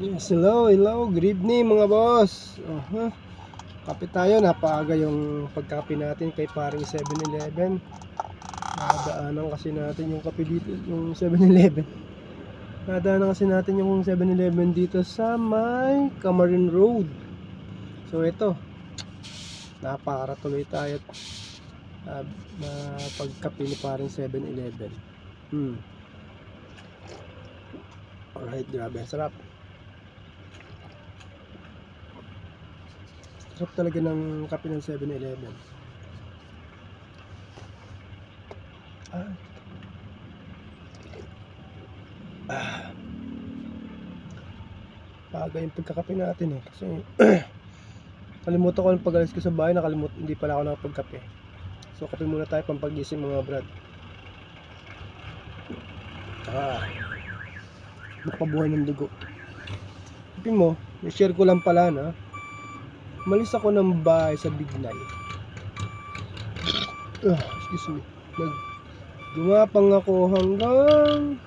Yes, hello, good evening mga boss. Kape tayo, napaaga yung pagkape natin kay paring 7-Eleven. Nadaanan kasi natin yung kape dito, yung 7-Eleven. Nadaanan kasi natin yung 7-Eleven dito sa may Camarin Road. So ito, napakara tuloy tayo na pagkape ni paring 7-Eleven. Alright, grabe, sarap. Sarap talaga ng kape ng 7-Eleven. Paga yung pagkakape natin kasi kalimutan ko yung pag-alis ko sa bahay, hindi pala ako nakapagkape. So kape muna tayo pampagising mga brad. Mapabuhay ng dugo. Kape mo, i-share ko lang pala na malis ako ng bahay sa Bignay. Excuse me. Gumapang ako hanggang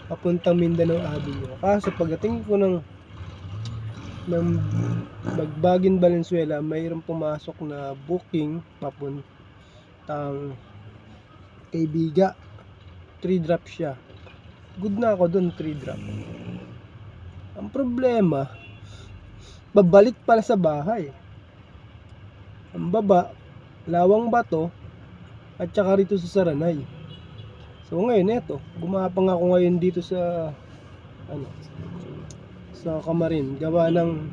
papuntang Mindanao Avenue. Kaso pagdating ko ng Bagin Valenzuela, mayroong pumasok na booking papuntang Kaybiga. 3 drop siya. Good na ako doon, 3 drop. Ang problema, babalik pala sa bahay. Ang baba, Lawang Bato, at saka rito sa Saranay. So ngayon, eto, gumapang ako ngayon dito sa Camarin. Gawa ng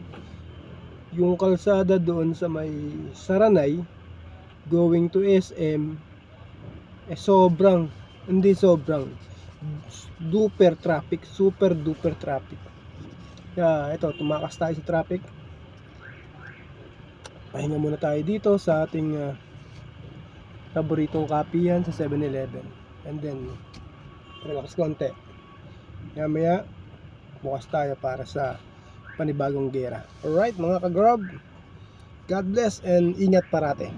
yung kalsada doon sa may Saranay going to SM super duper traffic. Kaya ito, tumakas tayo sa traffic. Pahinga muna tayo dito sa ating paboritong kapihan sa 7-Eleven. And then relax konti. Maya bukas tayo para sa panibagong gera. Alright mga ka-grab, God bless and ingat parate.